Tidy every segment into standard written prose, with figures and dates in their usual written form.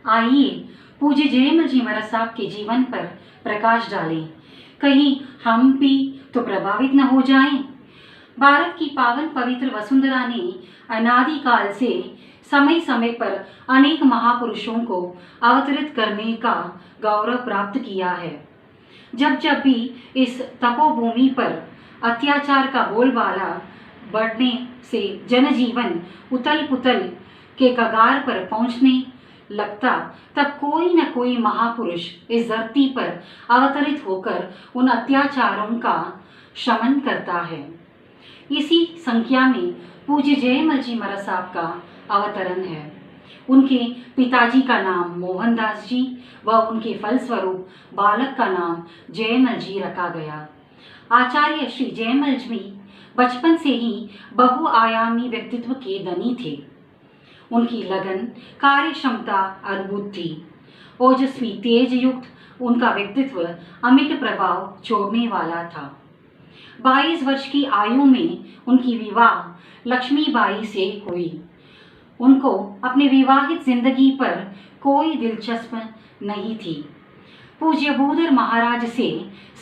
आइए पूज्य जयमल जी महाराज साहब के जीवन पर प्रकाश डालें, कहीं हम भी तो प्रभावित न हो जाएं। भारत की पावन पवित्र वसुंधरा ने अनादि काल से समय समय पर अनेक महापुरुषों को अवतरित करने का गौरव प्राप्त किया है। जब जब भी इस तपोभूमि पर अत्याचार का बोलबाला बढ़ने से जनजीवन उथल पुथल के कगार पर पहुंचने लगता, तब कोई न कोई महापुरुष इस धरती पर अवतरित होकर उन अत्याचारों का शमन करता है। इसी संख्या में पूज्य जयमल जी महाराज साहब का अवतरण है। उनके पिताजी का नाम मोहनदास जी व उनके फलस्वरूप बालक का नाम जयमल जी रखा गया। आचार्य श्री जयमल जी बचपन से ही बहुआयामी व्यक्तित्व के धनी थे। उनकी लगन, कार्य क्षमता अद्भुत थी। ओजस्वी तेज युक्त उनका व्यक्तित्व अमिट प्रभाव छोड़ने वाला था। 22 वर्ष की आयु में उनकी विवाह लक्ष्मीबाई से हुई। उनको अपने विवाहित जिंदगी पर कोई दिलचस्प नहीं थी। पूज्य भूधर महाराज से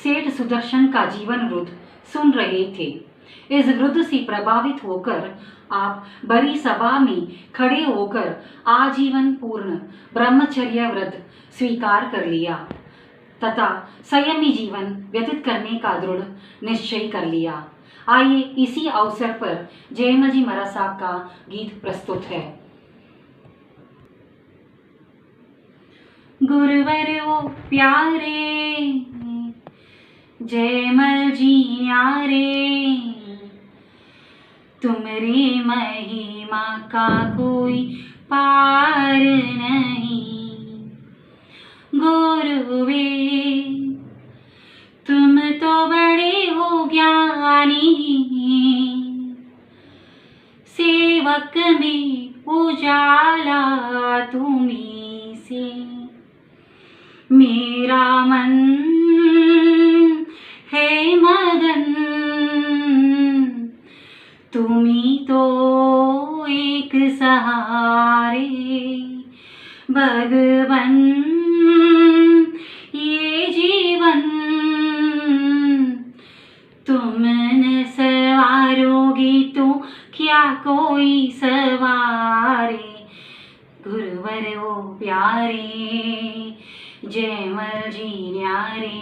सेठ सुदर्शन का जीवन वृत्त सुन रहे थे। इस वृत्त से प्रभावित होकर आप बड़ी सभा में खड़े होकर आजीवन पूर्ण ब्रह्मचर्य व्रत स्वीकार कर लिया तथा संयमी जीवन व्यतीत करने का दृढ़ निश्चय कर लिया। आइए इसी अवसर पर जयमल जी महाराज साहब का गीत प्रस्तुत है। गुरुवर वो प्यारे जयमल जी न्यारे, तुमरे महिमा का कोई पार नहीं। गुरुवे तुम तो बड़े हो ज्ञानी, सेवक में उजाला तुम्हीं से। मेरा मन है मगन, तुम्हीं तो एक सहारे। भगवन ये जीवन तुम न सवारोगे तो क्या कोई सवारे। गुरुवर वो प्यारे जयमल जी न्यारे,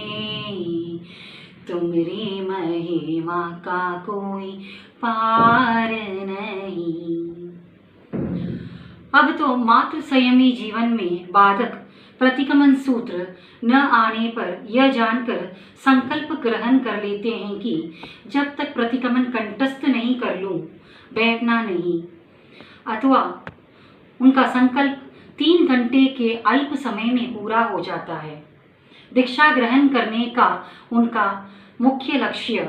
तुमरी महिमा का कोई पार नहीं। अब तो मात्र संयमी जीवन में बाधक प्रतिक्रमण सूत्र न आने पर यह जानकर संकल्प ग्रहण कर लेते हैं कि जब तक प्रतिक्रमण कंठस्थ नहीं कर लूं बैठना नहीं, अथवा उनका संकल्प 3 घंटे के अल्प समय में पूरा हो जाता है। दीक्षा ग्रहण करने का उनका मुख्य लक्ष्य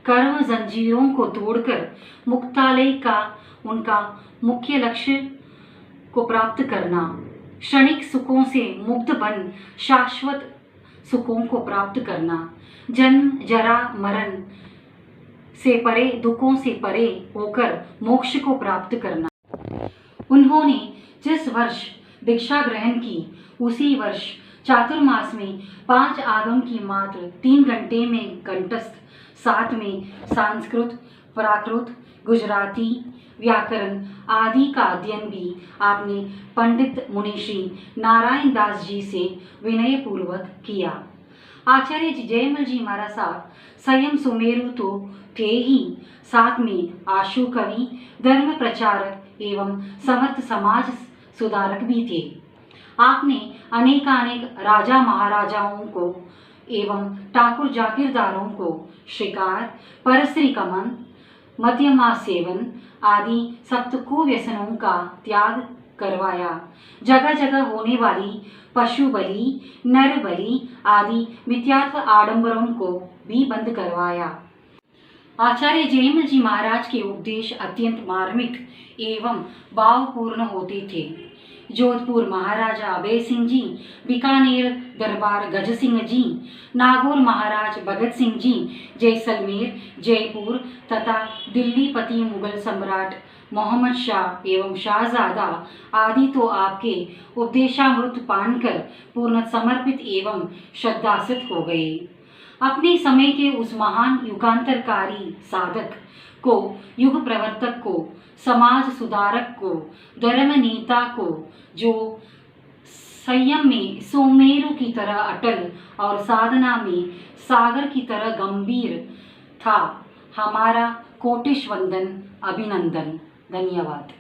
कर्म जंजीरों को तोड़कर मुक्तालय का उनका मुख्य लक्ष्य को प्राप्त करना, क्षणिक सुखों से मुक्त बन शाश्वत सुखों को प्राप्त करना, जन्म जरा मरण से परे दुखों से परे होकर मोक्ष को प्राप्त करना। उन्होंने जिस वर्ष दीक्षा ग्रहण की उसी वर्ष चातुर्मास में 5 आगम की मात्र 3 घंटे में कंठस्थ, साथ में संस्कृत, प्राकृत, गुजराती, व्याकरण आदि का अध्ययन भी आपने पंडित मुनिश्री नारायण दास जी से विनय पूर्वक किया। आचार्य जी जयमल जी महाराज साहब संयम सुमेरु तो थे ही, साथ में आशु कवि, धर्म प्रचारक एवं समर्थ समाज सुधारक भी थे। आपने अनेकानेक राजा महाराजाओं को एवं ठाकुर जागीरदारों को शिकार, परस्त्री कमन, मद्यमा सेवन आदि सप्त कुव्यसनों का त्याग करवाया। जगह जगह होने वाली पशु बलि, नर बलि आदि मिथ्यात्व आडंबरों को भी बंद करवाया। आचार्य जयमल जी महाराज के उपदेश अत्यंत मार्मिक एवं भावपूर्ण होते थे। जोधपुर महाराजा अभय सिंह जी, बीकानेर दरबार गज सिंह जी, नागौर महाराज भगत सिंह जी, जैसलमेर, जयपुर तथा दिल्ली पति मुगल सम्राट मोहम्मद शाह एवं शाहजादा आदि तो आपके उपदेशामृत पान कर पूर्ण समर्पित एवं श्रद्धासित हो गए। अपने समय के उस महान युगांतरकारी साधक को, युग प्रवर्तक को, समाज सुधारक को, धर्म नेता को, जो संयम में सुमेरु की तरह अटल और साधना में सागर की तरह गंभीर था, हमारा कोटिश वंदन, अभिनंदन। धन्यवाद।